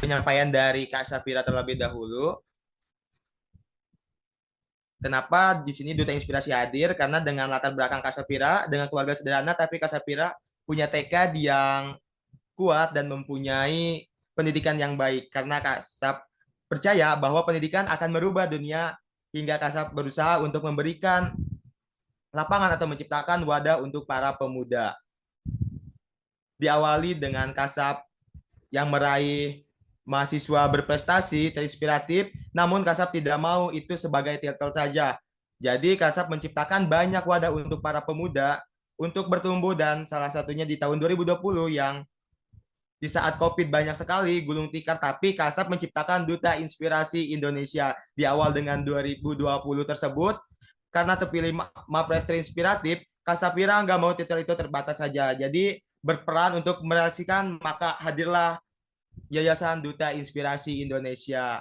penyampaian dari Kak Safira terlebih dahulu. Kenapa di sini Duta Inspirasi hadir? Karena dengan latar belakang Kak Safira, dengan keluarga sederhana, tapi Kak Safira punya tekad yang kuat dan mempunyai pendidikan yang baik. Karena Kak Saf percaya bahwa pendidikan akan merubah dunia hingga Kak Saf berusaha untuk memberikan lapangan atau menciptakan wadah untuk para pemuda. Diawali dengan Kak Saf yang meraih mahasiswa berprestasi, terinspiratif, namun Kasab tidak mau itu sebagai titel saja. Jadi Kasab menciptakan banyak wadah untuk para pemuda untuk bertumbuh dan salah satunya di tahun 2020 yang di saat COVID banyak sekali gulung tikar, tapi Kasab menciptakan Duta Inspirasi Indonesia di awal dengan 2020 tersebut. Karena terpilih Mapres terinspiratif, Kasapira nggak mau titel itu terbatas saja. Jadi berperan untuk merealisasikan, maka hadirlah Yayasan Duta Inspirasi Indonesia.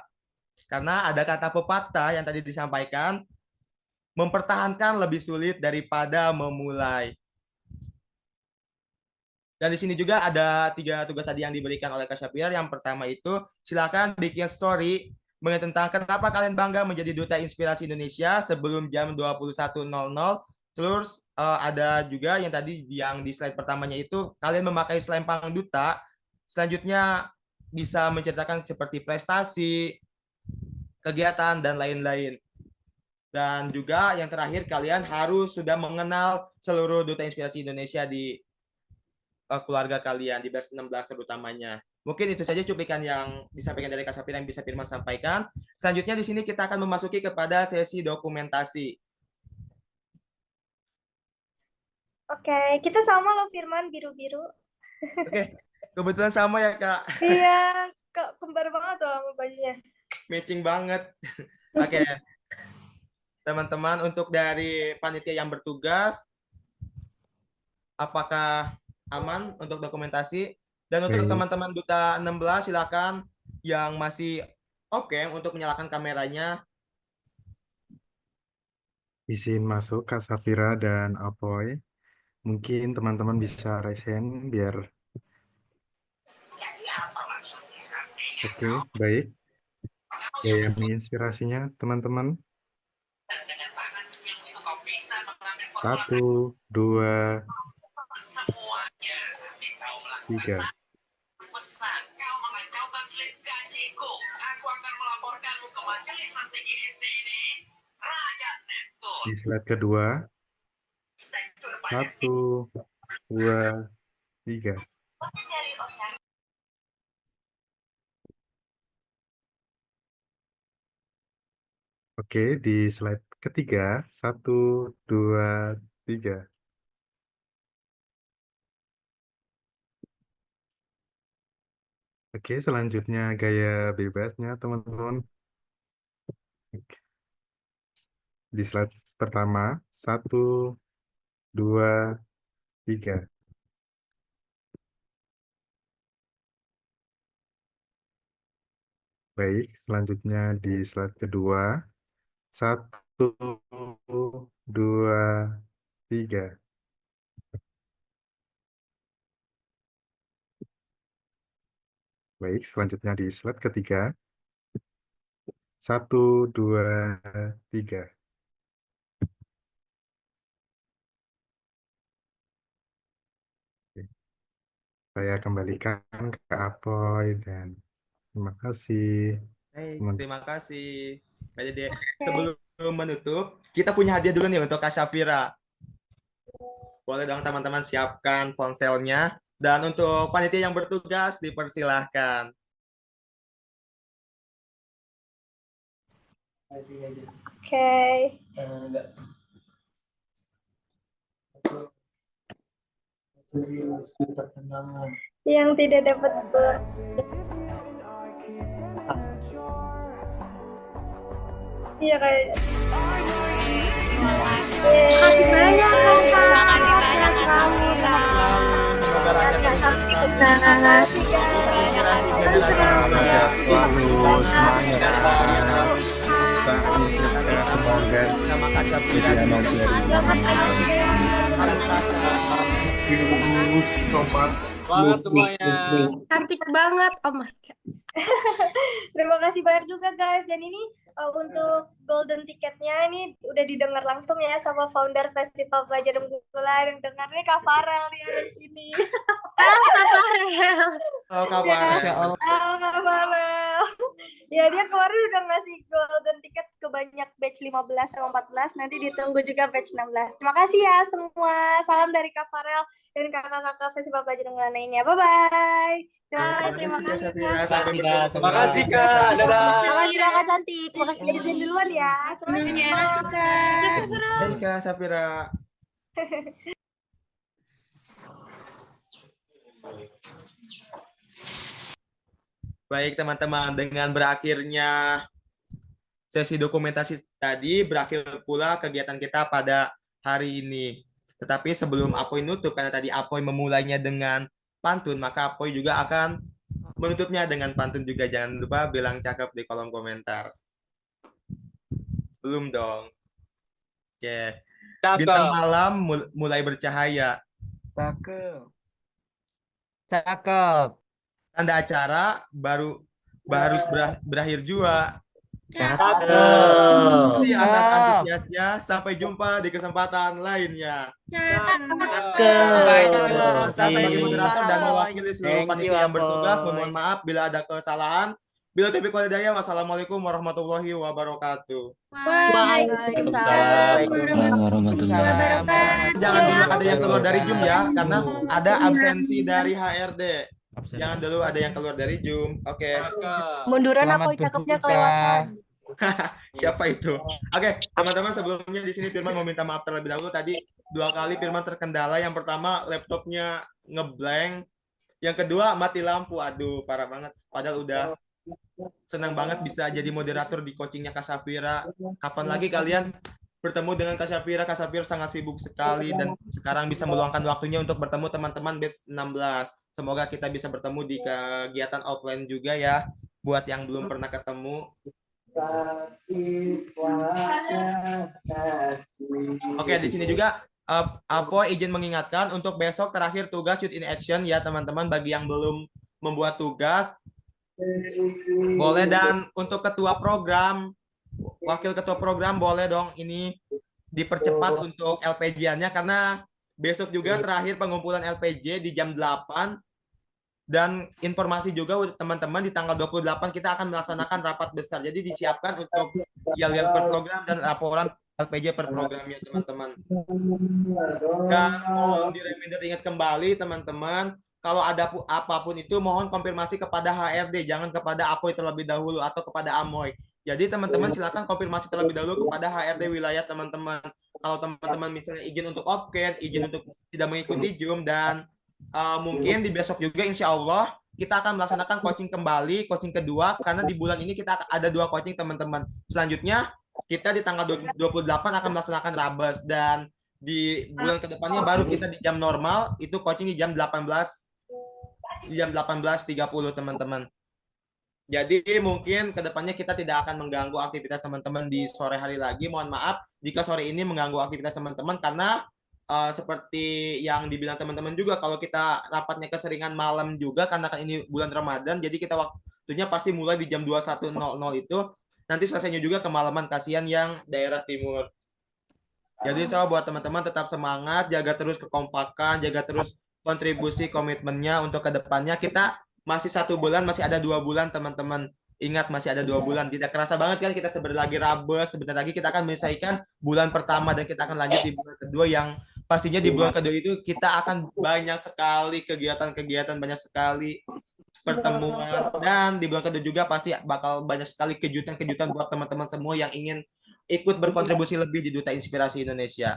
Karena ada kata pepatah yang tadi disampaikan, mempertahankan lebih sulit daripada memulai. Dan di sini juga ada 3 tugas tadi yang diberikan oleh Kak Syafir. Yang pertama itu, silakan bikin story mengenai tentang kenapa kalian bangga menjadi Duta Inspirasi Indonesia sebelum jam 21.00. Terus ada juga yang tadi yang di slide pertamanya itu, kalian memakai selempang duta. Selanjutnya bisa menceritakan seperti prestasi, kegiatan, dan lain-lain. Dan juga yang terakhir, kalian harus sudah mengenal seluruh Duta Inspirasi Indonesia di keluarga kalian, di batch 16 terutamanya. Mungkin itu saja cuplikan yang disampaikan dari Kak Safir yang bisa Firman sampaikan. Selanjutnya di sini kita akan memasuki kepada sesi dokumentasi. Oke, kita sama loh Firman, biru-biru. Oke, kebetulan sama ya Kak. Iya, kembar banget tuh sama bajunya. Matching banget. Oke, teman-teman, untuk dari panitia yang bertugas, apakah aman untuk dokumentasi? Dan untuk teman-teman Duta 16, silakan yang masih oke untuk menyalakan kameranya. Izin masuk Kak Safira dan Apoy. Mungkin teman-teman bisa raise hand biar. Oke, baik. Gaya menginspirasinya teman-teman. 1, 2, 3. Di slide kedua. 1, 2, 3. Oke, di slide ketiga. 1, 2, 3. Oke, selanjutnya gaya bebasnya teman-teman. Di slide pertama. 1, 2, 3. Baik, selanjutnya di slide kedua. 1, 2, 3. Baik, selanjutnya di slide ketiga. 1, 2, 3. Saya kembalikan ke Apoy dan terima kasih. Terima kasih. Jadi sebelum menutup, kita punya hadiah dulu nih untuk Kak Syafira. Boleh dong teman-teman siapkan ponselnya. Dan untuk panitia yang bertugas, dipersilahkan. Oke. Yang tidak dapat pulang. Iya kayaknya. Makasih banyak Kak. Sehat selalu. Semoga rakyat Semoga sama Kak Syafira. Kompas. Semangat semuanya. Cantik banget. Oh my God. Terima kasih banyak juga guys. Dan ini untuk golden tiketnya ini udah didengar langsung ya sama founder Festival Pelajar Gula. Yang dengar nih Kak Farel nih ada di sini. Kak Farel. Oh, Kak Farel. Kak Farel. Ya dia kemarin udah ngasih golden ticket ke banyak batch 15 sama 14. Nanti ditunggu juga batch 16. Terima kasih ya semua. Salam dari Kak Farel dan kakak-kakak Festival Pelajar Gula lainnya. Bye-bye. Bye, terima kasih Kak. Sampai bertemu Terima kasih kembali. Kak. Dadah. Makasih Kak cantik. Makasih izin duluan ya. Semangat. Sukses terus. Hai Kak Safira. Baik teman-teman, dengan berakhirnya sesi dokumentasi tadi, berakhir pula kegiatan kita pada hari ini. Tetapi sebelum Apoy nutup, karena tadi Apoy memulainya dengan pantun, maka Apoy juga akan menutupnya dengan pantun juga. Jangan lupa bilang cakep di kolom komentar. Belum dong. Oke. Bintang Cakep. malam mulai bercahaya. Cakep. Cakep. Tanda acara baru harus berakhir juga. Cakep. Terima kasih atas antusiasnya. Sampai jumpa di kesempatan lainnya. Saya sebagai moderator dan mewakili seluruh Thank you, panitia yang bertugas, Apoy. memohon maaf bila ada kesalahan. Bila taufiq wal hidayah, wassalamualaikum warahmatullahi wabarakatuh. Waalaikumsalam. Warahmatullahi wabarakatuh. Jangan dulu ada yang keluar dari Zoom ya, karena ada absensi dari HRD. Jangan dulu ada yang keluar dari Zoom. Oke. Cakep. Munduran Selamat apa cakepnya berbuka. kelewatan. Siapa itu? Oke, teman-teman, sebelumnya di sini Firman mau minta maaf terlebih dahulu. Tadi 2 kali Firman terkendala. Yang pertama laptopnya ngeblank. Yang kedua mati lampu. Aduh, parah banget. Padahal udah senang banget bisa jadi moderator di coachingnya Kak Safira. Kapan lagi kalian bertemu dengan Kak Safira? Kak Safira sangat sibuk sekali dan sekarang bisa meluangkan waktunya untuk bertemu teman-teman batch 16. Semoga kita bisa bertemu di kegiatan offline juga ya, buat yang belum pernah ketemu. Oke, di sini juga Apoy izin mengingatkan untuk besok terakhir tugas Youth in Action ya teman-teman, bagi yang belum membuat tugas boleh, dan untuk ketua program, wakil ketua program boleh dong ini dipercepat untuk LPJ-nya, karena besok juga terakhir pengumpulan LPJ di jam 8. Dan informasi juga teman-teman, di tanggal 28 kita akan melaksanakan rapat besar. Jadi disiapkan untuk yel-yel per program dan laporan LPJ per programnya teman-teman. Dan mohon di reminder, ingat kembali teman-teman, kalau ada apapun itu mohon konfirmasi kepada HRD, jangan kepada Apoy terlebih dahulu atau kepada Amoy. Jadi teman-teman silakan konfirmasi terlebih dahulu kepada HRD wilayah teman-teman. Kalau teman-teman misalnya izin untuk off-cam, izin untuk tidak mengikuti Zoom, dan mungkin di besok juga insya Allah kita akan melaksanakan coaching kembali, coaching kedua, karena di bulan ini kita ada 2 coaching teman-teman. Selanjutnya kita di tanggal 28 akan melaksanakan Rabas, dan di bulan kedepannya baru kita di jam normal itu coaching di jam 18.30 teman-teman. Jadi mungkin kedepannya kita tidak akan mengganggu aktivitas teman-teman di sore hari lagi. Mohon maaf jika sore ini mengganggu aktivitas teman-teman, karena seperti yang dibilang teman-teman juga, kalau kita rapatnya keseringan malam juga karena kan ini bulan Ramadan, jadi kita waktunya pasti mulai di jam 21.00 itu, nanti selesainya juga kemalaman, kasihan yang daerah timur. Jadi saya buat teman-teman tetap semangat, jaga terus kekompakan, jaga terus kontribusi komitmennya untuk kedepannya. Kita masih 1 bulan, masih ada 2 bulan teman-teman. Ingat, masih ada 2 bulan. Tidak kerasa banget kan kita sebentar lagi Rabas, sebentar lagi kita akan menyelesaikan bulan pertama dan kita akan lanjut di bulan kedua, yang pastinya di bulan kedua itu kita akan banyak sekali kegiatan-kegiatan, banyak sekali pertemuan, dan di bulan kedua juga pasti bakal banyak sekali kejutan-kejutan buat teman-teman semua yang ingin ikut berkontribusi lebih di Duta Inspirasi Indonesia.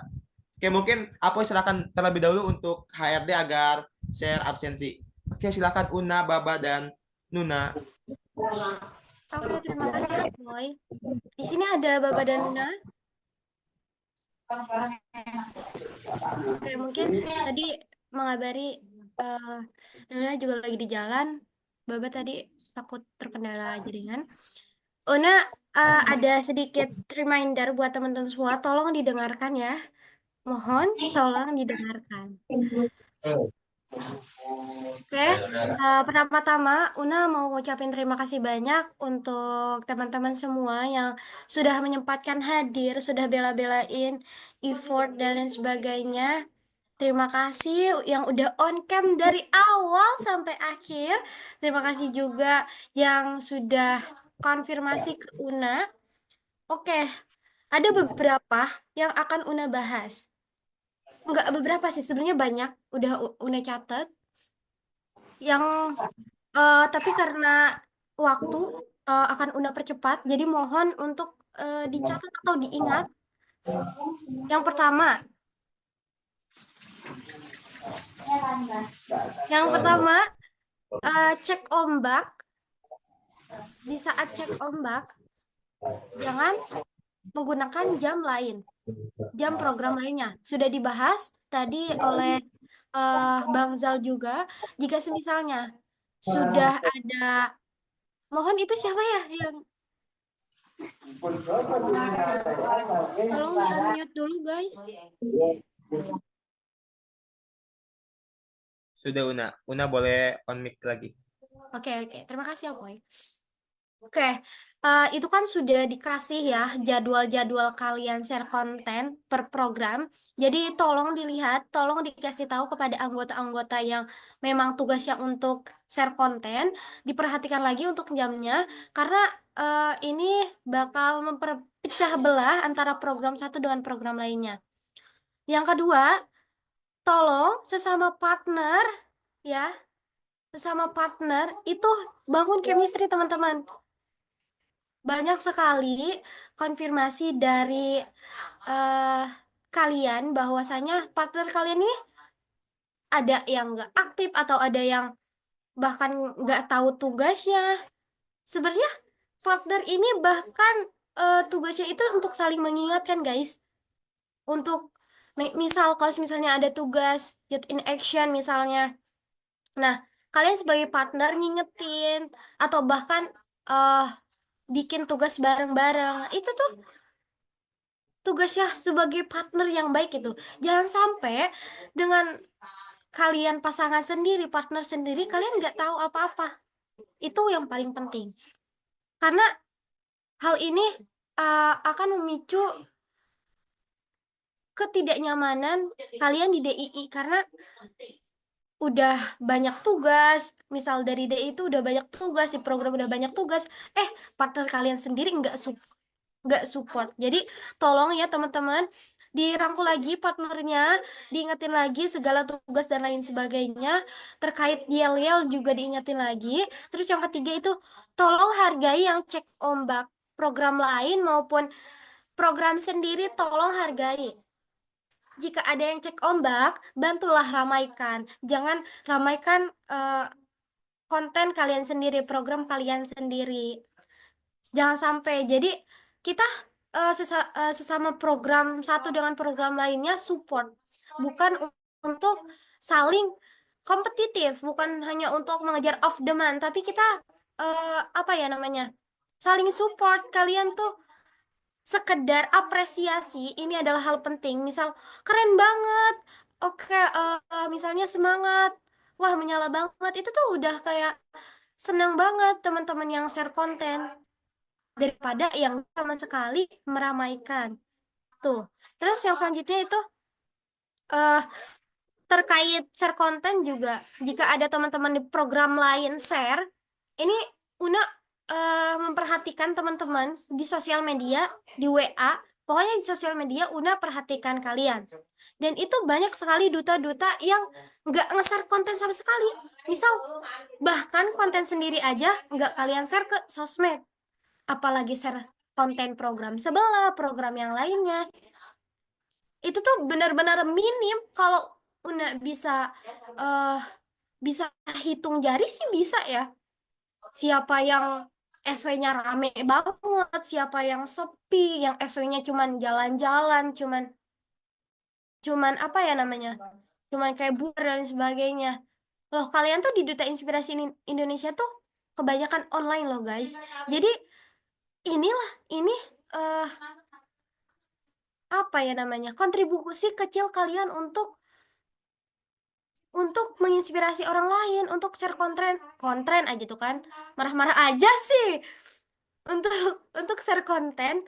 Oke, mungkin Apoy silakan terlebih dahulu untuk HRD agar share absensi. Oke, silakan Una, Baba, dan Nuna. Oke, terima kasih Boy. Di sini ada Baba dan Nuna. Oke, mungkin tadi mengabari Nuna juga lagi di jalan. Baba tadi takut terkendala jaringan. Una, ada sedikit reminder buat teman-teman semua, tolong didengarkan ya. Mohon tolong didengarkan. Oke, pertama-tama Una mau ngucapin terima kasih banyak untuk teman-teman semua yang sudah menyempatkan hadir, sudah bela-belain effort dan lain sebagainya. Terima kasih yang udah on cam dari awal sampai akhir. Terima kasih juga yang sudah konfirmasi ke Una. Oke, ada beberapa yang akan Una bahas. Enggak beberapa sih, sebenarnya banyak. Udah Una catat. Yang tapi karena waktu akan Una percepat, jadi mohon untuk dicatat atau diingat. Yang pertama, cek ombak. Di saat cek ombak, jangan menggunakan jam lain, jam program lainnya. Sudah dibahas tadi oleh Bang Zal juga. Jika semisalnya sudah ada, mohon itu siapa ya yang tolong di unmute dulu guys. Sudah Una. Una boleh on mic lagi. Oke, terima kasih ya Boy. Oke, itu kan sudah dikasih ya jadwal-jadwal kalian share konten per program. Jadi tolong dilihat, tolong dikasih tahu kepada anggota-anggota yang memang tugasnya untuk share konten, diperhatikan lagi untuk jamnya, karena ini bakal memperpecah belah antara program satu dengan program lainnya. Yang kedua, tolong sesama partner ya, sesama partner itu bangun chemistry teman-teman. Banyak sekali konfirmasi dari eh, kalian bahwasanya partner kalian ini ada yang nggak aktif atau ada yang bahkan nggak tahu tugasnya. Sebenarnya partner ini bahkan tugasnya itu untuk saling mengingatkan guys. Untuk misal kalau misalnya ada tugas youth in action misalnya. Nah, kalian sebagai partner ngingetin atau bahkan eh bikin tugas bareng-bareng. Itu tuh tugasnya sebagai partner yang baik itu. Jangan sampai dengan kalian pasangan sendiri, partner sendiri, kalian nggak tahu apa-apa. Itu yang paling penting. Karena hal ini akan memicu ketidaknyamanan kalian di DII karena udah banyak tugas, misal dari DI itu udah banyak tugas, di program udah banyak tugas, partner kalian sendiri nggak support. Jadi tolong ya teman-teman dirangkul lagi partnernya, diingetin lagi segala tugas dan lain sebagainya. Terkait yel-yel juga diingetin lagi. Terus yang ketiga itu tolong hargai yang cek ombak. Program lain maupun program sendiri tolong hargai. Jika ada yang cek ombak, bantulah ramaikan. Jangan ramaikan konten kalian sendiri, program kalian sendiri. Jangan sampai. Jadi kita sesama program satu dengan program lainnya support, bukan untuk saling kompetitif, bukan hanya untuk mengejar off demand, tapi kita apa ya namanya, saling support. Kalian tuh sekedar apresiasi, ini adalah hal penting. Misal keren banget, oke, misalnya semangat, wah menyala banget, itu tuh udah kayak senang banget teman-teman yang share konten daripada yang sama sekali meramaikan. Tuh. Terus yang selanjutnya itu eh terkait share konten juga. Jika ada teman-teman di program lain share, ini Una memperhatikan teman-teman di sosial media, di WA, pokoknya di sosial media Una perhatikan kalian. Dan itu banyak sekali duta-duta yang nggak nge-share konten sama sekali. Misal, bahkan konten sendiri aja nggak kalian share ke sosmed. Apalagi share konten program sebelah, program yang lainnya. Itu tuh benar-benar minim. Kalau Una eh bisa hitung jari sih bisa ya. Siapa yang SW-nya rame banget, siapa yang sepi, yang SW-nya cuman jalan-jalan, cuman cuman apa ya namanya? Cuman kayak buar dan sebagainya. Loh, kalian tuh di Duta Inspirasi Indonesia tuh kebanyakan online loh, guys. Jadi inilah ini eh apa ya namanya? Kontribusi kecil kalian untuk untuk menginspirasi orang lain, untuk share konten aja tuh kan, marah-marah aja sih, untuk share konten,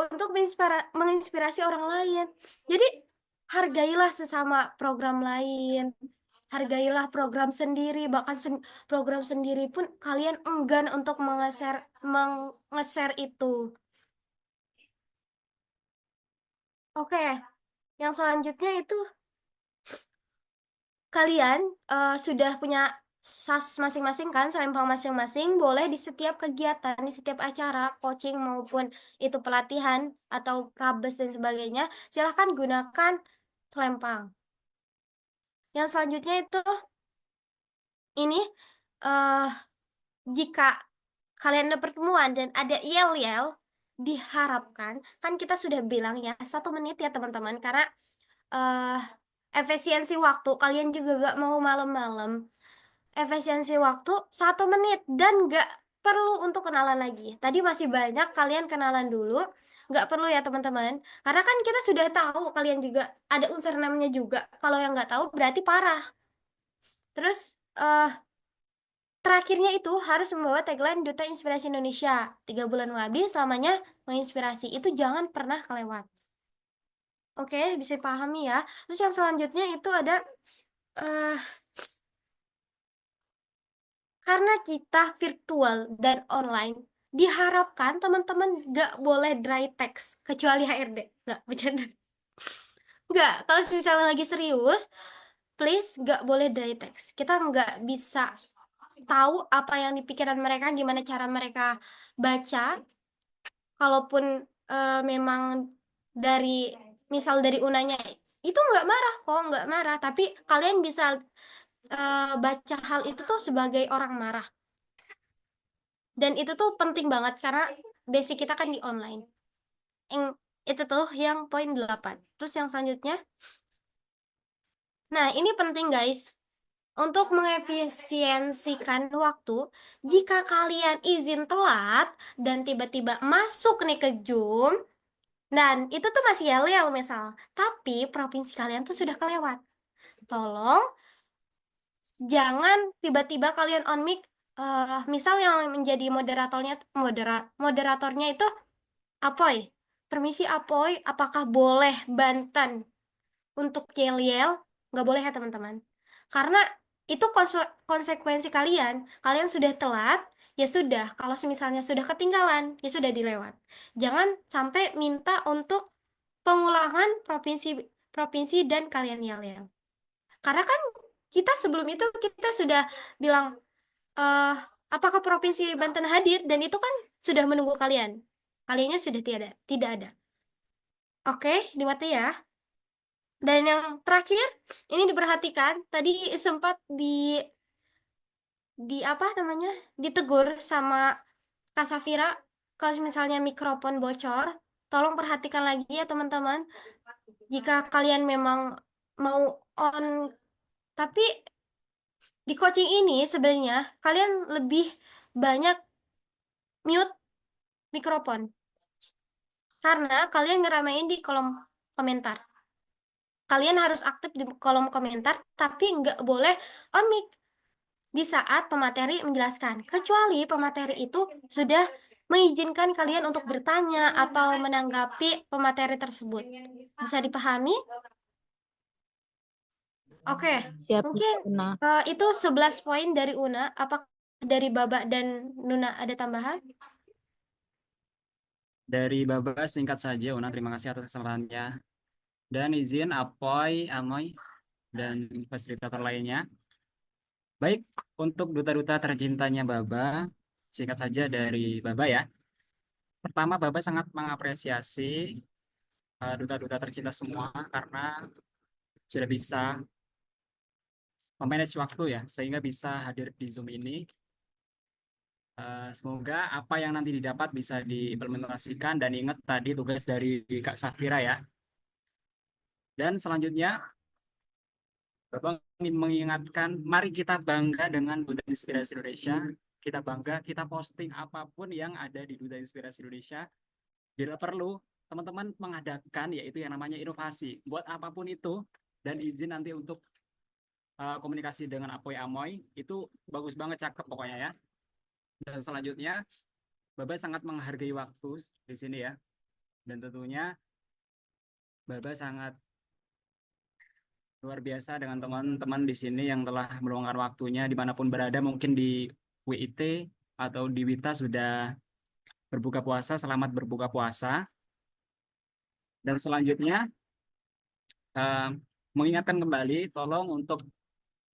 untuk menginspirasi orang lain. Jadi hargailah sesama program lain, hargailah program sendiri, bahkan program sendiri pun kalian enggan untuk meng-share itu. Oke, yang selanjutnya itu kalian sudah punya SAS masing-masing kan, selempang masing-masing, boleh di setiap kegiatan, di setiap acara, coaching maupun itu pelatihan atau prabes dan sebagainya, silahkan gunakan selempang. Yang selanjutnya itu ini eh jika kalian ada pertemuan dan ada yel-yel, diharapkan, kan kita sudah bilang ya 1 menit ya teman-teman, karena eh efisiensi waktu, kalian juga gak mau malam-malam. Efisiensi waktu 1 menit dan gak perlu untuk kenalan lagi. Tadi masih banyak, kalian kenalan dulu, gak perlu ya teman-teman. Karena kan kita sudah tahu, kalian juga ada unsur namanya juga. Kalau yang gak tahu berarti parah. Terus terakhirnya itu harus membawa tagline Duta Inspirasi Indonesia. 3 bulan mengabdi, selamanya menginspirasi. Itu jangan pernah kelewat. Oke, bisa pahami ya. Terus yang selanjutnya itu ada eh karena kita virtual dan online, diharapkan teman-teman gak boleh dry text kecuali HRD. Gak, bercanda. Gak, kalau misalnya lagi serius, please gak boleh dry text. Kita nggak bisa tahu apa yang di pikiran mereka, gimana cara mereka baca. Kalaupun memang dari misal dari unanya itu nggak marah kok, nggak marah, tapi kalian bisa baca hal itu tuh sebagai orang marah. Dan itu tuh penting banget karena basic kita kan di online. Yang itu tuh yang poin 8. Terus yang selanjutnya. Nah, ini penting guys. Untuk mengefisiensikan waktu, jika kalian izin telat dan tiba-tiba masuk nih ke Zoom, dan itu tuh masih yel-yel misal, tapi provinsi kalian tuh sudah kelewat. Tolong jangan tiba-tiba kalian on mic, misal yang menjadi moderatornya itu Apoy. Permisi Apoy, apakah boleh Banten untuk yel-yel? Nggak boleh ya teman-teman. Karena itu konsekuensi kalian. Kalian sudah telat, ya sudah. Kalau misalnya sudah ketinggalan, ya sudah dilewat. Jangan sampai minta untuk pengulangan provinsi dan kalian yel-yel. Karena kan kita sebelum itu kita sudah bilang eh apakah provinsi Banten hadir dan itu kan sudah menunggu kalian. Kaliannya sudah tidak ada. Oke, dimati ya. Dan yang terakhir, ini diperhatikan, tadi sempat di apa namanya? Ditegur sama Kak Safira kalau misalnya mikrofon bocor, tolong perhatikan lagi ya teman-teman. Jika kalian memang mau on, tapi di coaching ini sebenarnya kalian lebih banyak mute mikrofon karena kalian ngeramein di kolom komentar. Kalian harus aktif di kolom komentar, tapi nggak boleh on mic di saat pemateri menjelaskan. Kecuali pemateri itu sudah mengizinkan kalian untuk bertanya atau menanggapi pemateri tersebut. Bisa dipahami? Oke, Siap, mungkin Una. itu 11 poin dari Una. Apakah dari Baba dan Nuna ada tambahan? Dari Baba singkat saja, Una. Terima kasih atas kesempatannya. Dan izin Apoy, Amoy, dan fasilitator lainnya. Baik, untuk duta-duta tercintanya Baba, singkat saja dari Baba ya. Pertama, Baba sangat mengapresiasi duta-duta tercinta semua karena sudah bisa memanage waktu ya, sehingga bisa hadir di Zoom ini. Semoga apa yang nanti didapat bisa diimplementasikan dan ingat tadi tugas dari Kak Safira ya. Dan selanjutnya, Bapak ingin mengingatkan, mari kita bangga dengan Duta Inspirasi Indonesia. Kita bangga, kita posting apapun yang ada di Duta Inspirasi Indonesia. Bila perlu, teman-teman mengadakan yaitu yang namanya inovasi. Buat apapun itu, dan izin nanti untuk komunikasi dengan Apoy Amoy itu bagus banget, cakep pokoknya ya. Dan selanjutnya, Baba sangat menghargai waktu di sini ya. Dan tentunya Baba sangat luar biasa dengan teman-teman di sini yang telah meluangkan waktunya dimanapun berada, mungkin di WIT atau di WITA sudah berbuka puasa. Selamat berbuka puasa. Dan selanjutnya, eh, mengingatkan kembali, tolong untuk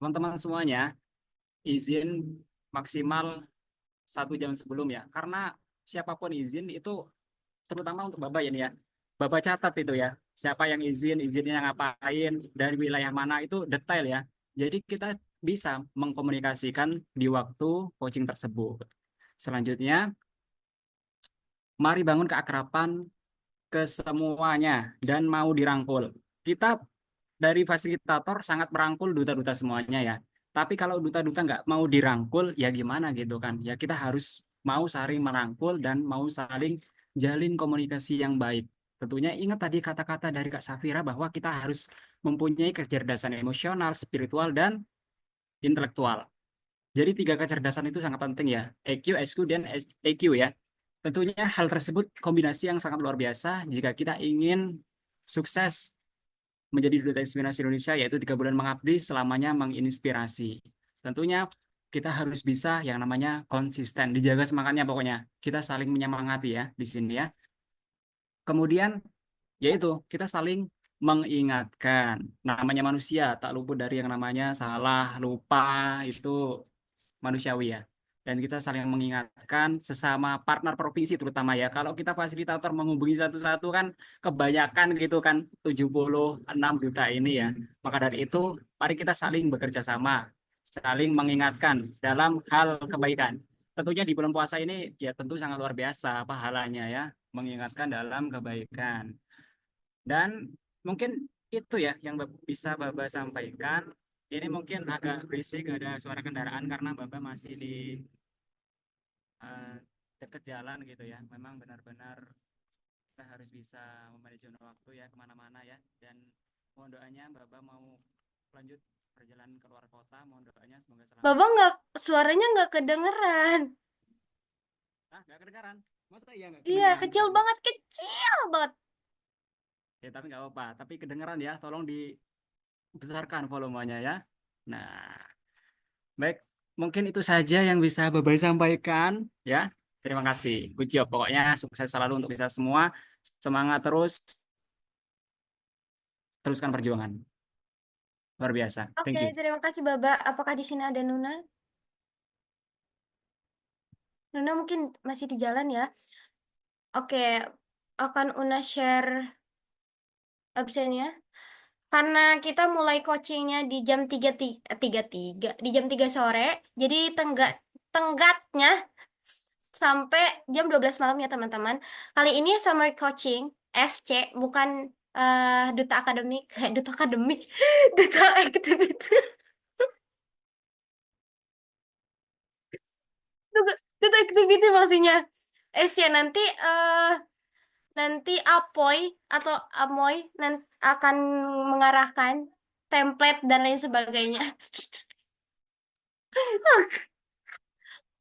teman-teman semuanya izin maksimal 1 jam sebelum ya. Karena siapapun izin itu, terutama untuk Bapak ya nih ya, Bapak catat itu ya, siapa yang izin, izinnya ngapain, dari wilayah mana, itu detail ya. Jadi kita bisa mengkomunikasikan di waktu coaching tersebut. Selanjutnya, mari bangun keakraban ke semuanya dan mau dirangkul. Kita dari fasilitator sangat merangkul duta-duta semuanya ya. Tapi kalau duta-duta nggak mau dirangkul, ya gimana gitu kan? Ya kita harus mau saling merangkul dan mau saling jalin komunikasi yang baik. Tentunya ingat tadi kata-kata dari Kak Safira bahwa kita harus mempunyai kecerdasan emosional, spiritual, dan intelektual. Jadi 3 kecerdasan itu sangat penting ya. EQ, SQ, dan EQ ya. Tentunya hal tersebut kombinasi yang sangat luar biasa jika kita ingin sukses menjadi duta inspirasi Indonesia, yaitu 3 bulan mengabdi selamanya menginspirasi. Tentunya kita harus bisa yang namanya konsisten, dijaga semangatnya pokoknya. Kita saling menyemangati ya di sini ya. Kemudian yaitu kita saling mengingatkan. Namanya manusia tak luput dari yang namanya salah, lupa, itu manusiawi ya. Dan kita saling mengingatkan sesama partner provinsi terutama ya. Kalau kita fasilitator menghubungi satu-satu kan kebanyakan gitu kan, 76 duta ini ya. Maka dari itu mari kita saling bekerja sama, saling mengingatkan dalam hal kebaikan. Tentunya di bulan puasa ini ya tentu sangat luar biasa pahalanya ya, mengingatkan dalam kebaikan. Dan mungkin itu ya yang bisa Baba sampaikan. Ini mungkin agak berisik, ada suara kendaraan karena Baba masih di eh, dekat jalan gitu ya. Memang benar-benar kita harus bisa memanajemen waktu ya kemana-mana ya. Dan mohon doanya Baba mau lanjut perjalanan ke luar kota. Mohon doanya semoga selamat. Bapak nggak, suaranya nggak kedengeran. Ah, nggak kedengaran. Masa iya nggak Iya, kedengeran? kecil banget, kecil banget. Ya tapi nggak apa-apa. Tapi kedengeran ya. Tolong dibesarkan volumenya ya. Nah, baik, mungkin itu saja yang bisa Bapak sampaikan ya. Terima kasih. Good job. Pokoknya sukses selalu untuk bisa semua. Semangat terus, teruskan perjuangan. Luar biasa. Oke, Thank you. terima kasih Bapak. Apakah di sini ada Nuna? Nuna mungkin masih di jalan ya. Oke, akan Una share absennya. Karena kita mulai coachingnya di jam 3 di jam 3 sore. Jadi tenggatnya sampai jam 12 malam ya teman-teman. Kali ini summer coaching SC, bukan duta akademik, duta akademik, duta activity. Duta activity maksudnya. SC nanti Apoy atau Amoy nanti akan mengarahkan template dan lain sebagainya.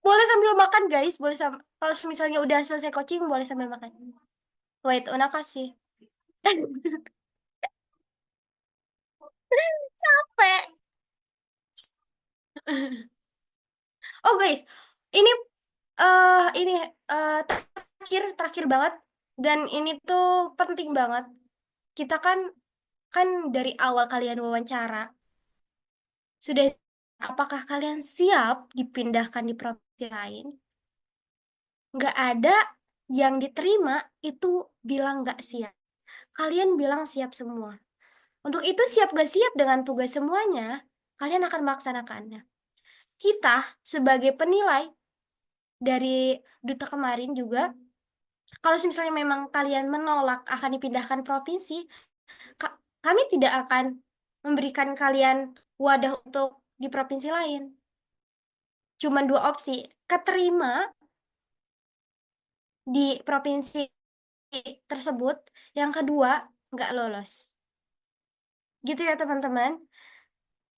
Boleh sambil makan guys, kalau misalnya udah selesai coaching boleh sambil makan. Wait, Una kasih. Capek. Oh guys, ini ini terakhir banget, dan ini tuh penting banget. Kita kan dari awal kalian wawancara sudah, apakah kalian siap dipindahkan di provinsi lain? Nggak ada yang diterima itu bilang nggak siap. Kalian bilang siap semua. Untuk itu siap gak siap dengan tugas semuanya, kalian akan melaksanakannya. Kita sebagai penilai dari duta kemarin juga, kalau misalnya memang kalian menolak akan dipindahkan provinsi, kami tidak akan memberikan kalian wadah untuk di provinsi lain. Cuman 2 opsi, keterima di provinsi tersebut, yang kedua nggak lolos. Gitu ya teman-teman.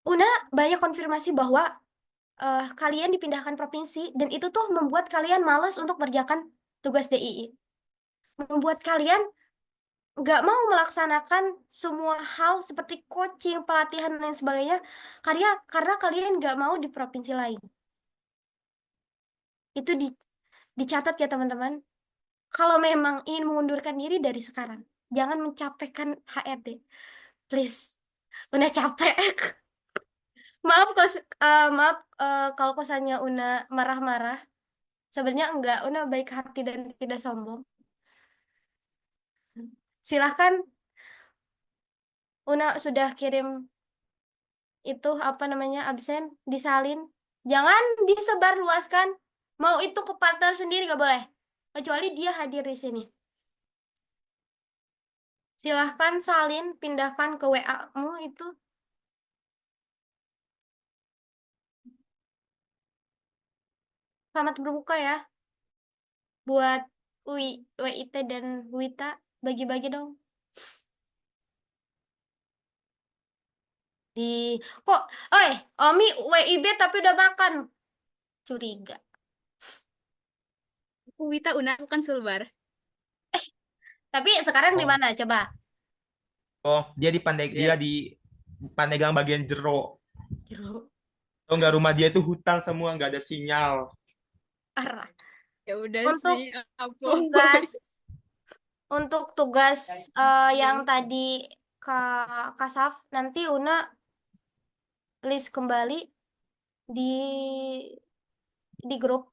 Una banyak konfirmasi bahwa kalian dipindahkan provinsi dan itu tuh membuat kalian malas untuk mengerjakan tugas DII. Membuat kalian nggak mau melaksanakan semua hal seperti coaching, pelatihan, dan lain sebagainya karena kalian nggak mau di provinsi lain. Itu dicatat ya teman-teman. Kalau memang ingin mengundurkan diri dari sekarang, jangan mencapekkan HRD. Please, udah capek. Maaf maaf kalau kosannya Una marah-marah. Sebenarnya enggak, Una baik hati dan tidak sombong. Silahkan, Una sudah kirim itu apa namanya absen, disalin. Jangan disebar luaskan. Mau itu ke partner sendiri gak boleh. Kecuali dia hadir di sini. Silahkan salin, pindahkan ke WA-mu itu. Selamat berbuka ya. Buat WIT dan Wita, bagi-bagi dong. Kok, Omi WIB tapi udah makan. Curiga. Wita Una bukan Sulbar. Tapi sekarang di Oh, mana coba? dia di Iya. Pandeglang bagian jero. Jeruk. Atau enggak, rumah dia itu hutan semua, nggak ada sinyal. Arah. Ya udah Untuk sih, apa tugas untuk tugas yang tadi Kasaf, nanti Una list kembali di grup.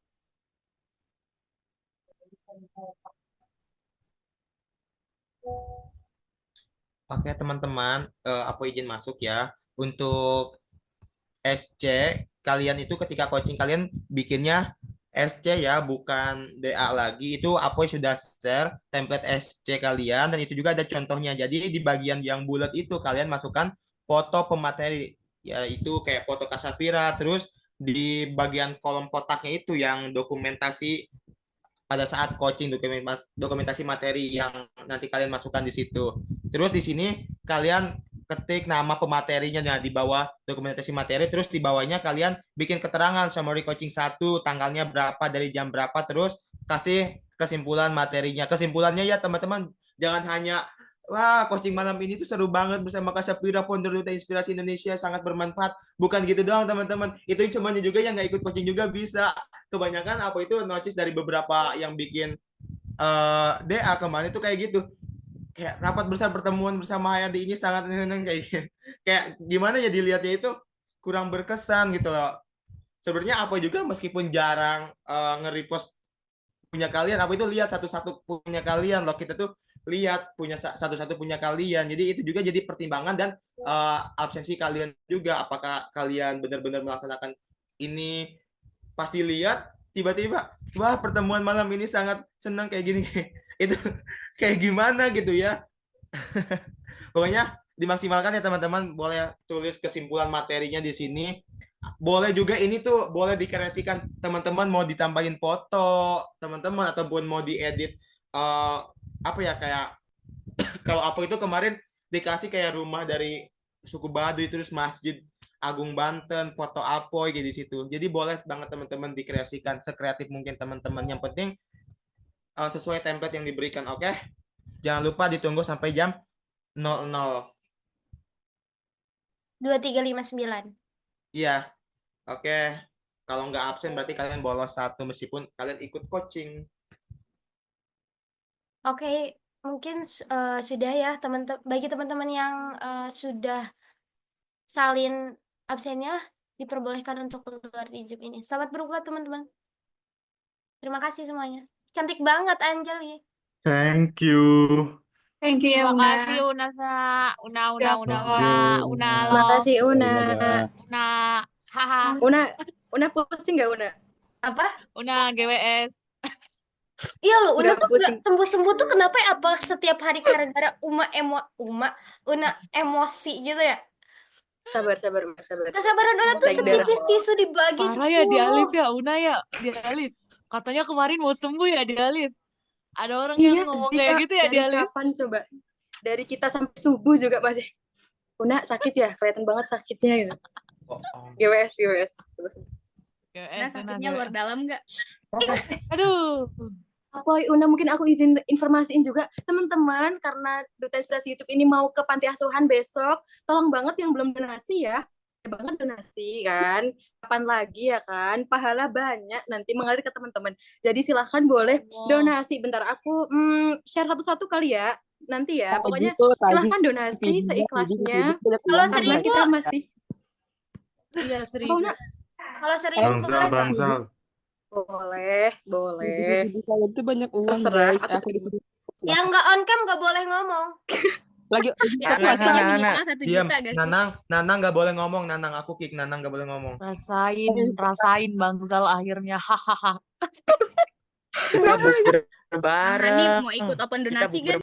Oke teman-teman, aku izin masuk ya. Untuk SC, kalian itu ketika coaching kalian bikinnya SC ya, bukan DA lagi. Itu Apoy sudah share template SC kalian dan itu juga ada contohnya. Jadi di bagian yang bulat itu kalian masukkan foto pemateri, yaitu kayak foto Kasafira. Terus di bagian kolom kotaknya itu yang dokumentasi pada saat coaching, dokumentasi materi yang nanti kalian masukkan di situ. Terus di sini kalian ketik nama pematerinya, nah di bawah dokumentasi materi, terus di bawahnya kalian bikin keterangan summary coaching 1, tanggalnya berapa, dari jam berapa, terus kasih kesimpulan materinya. Kesimpulannya ya teman-teman, jangan hanya wah coaching malam ini tuh seru banget bersama Kak Sapira, founder Duta Inspirasi Indonesia, sangat bermanfaat. Bukan gitu doang teman-teman, itu cuma juga yang nggak ikut coaching juga bisa. Kebanyakan apa itu notice dari beberapa yang bikin DA kemarin itu kayak gitu, kayak rapat besar pertemuan bersama HRD ini sangat seneng kayak gitu. Kayak gimana ya dilihatnya itu kurang berkesan gitu loh. Sebenarnya apa juga meskipun jarang nge-repost punya kalian, apa itu lihat satu-satu punya kalian loh, kita tuh lihat punya satu-satu punya kalian, jadi itu juga jadi pertimbangan dan absensi kalian juga, apakah kalian benar-benar melaksanakan ini. Pasti lihat tiba-tiba wah pertemuan malam ini sangat senang kayak gini itu kayak gimana gitu ya. Pokoknya dimaksimalkan ya teman-teman, boleh tulis kesimpulan materinya di sini. Boleh juga ini tuh boleh dikreasikan teman-teman, mau ditambahin foto teman-teman ataupun mau diedit apa ya, kayak kalau apa itu kemarin dikasih kayak rumah dari suku Baduy, terus masjid Agung Banten, foto Apoy gitu di situ. Jadi boleh banget teman-teman dikreasikan sekreatif mungkin teman-teman. Yang penting sesuai template yang diberikan. Oke. Jangan lupa ditunggu sampai jam 00. 2359. Iya. Oke. Kalau nggak absen berarti kalian bolos 1 meskipun kalian ikut coaching. Oke, mungkin sudah ya bagi teman-teman yang sudah salin absennya diperbolehkan untuk keluar di Zoom ini. Selamat berbuka teman-teman. Terima kasih semuanya. Cantik banget Anjali. Thank you. Thank you ya Terima Una. kasih Una Sa. Una Ya, Una Pak. Una lo. Makasih Una. Una haha. Una pusing nggak Una? Apa? Una GWS. Iya loh, Una Nggak tuh pusing. nggak sembuh-sembuh tuh kenapa ya? Apa setiap hari gara-gara Una emosi gitu ya? Sabar. Kesabaran Una tuh Naik darah. setipis tisu dibagi Parah ya 10. dialif ya Una ya. Dialif. Katanya kemarin mau sembuh ya dialif. Ada orang Iya, yang ngomong kayak gitu ya dari dialif. kapan coba? Dari kita sampai subuh juga masih Una sakit ya? Kelihatan banget sakitnya gitu. Bohong. GWS. Coba. Nah, sakitnya luar dalam nggak? Aduh. Apoy, Una, mungkin aku izin informasiin juga teman-teman, karena Duta Inspirasi YouTube ini mau ke panti asuhan besok, tolong banget yang belum donasi ya. Banget donasi kan, kapan lagi ya kan, pahala banyak nanti mengalir ke teman-teman. Jadi silahkan boleh donasi. Bentar aku share satu-satu kali ya nanti ya. Pokoknya silahkan donasi seikhlasnya Kalau karena 1.000, kita masih. Iya, Apa, 1.000. Una? kalau 1.000 boleh Bangsal, nggak? bangsal. Boleh. Itu banyak uang Terserah, guys. aku Aku terima. Yang nggak on cam nggak boleh ngomong. lagi Ya, Anak, vouchernya anak, minimal 1 Diam, juta guys. Nanang nggak boleh ngomong. Nanang aku kick. Nanang nggak boleh ngomong. Rasain Bangsal akhirnya. Hahaha. kita bukber Ah, Hanif bareng. mau ikut open Kita donasi bukber kan?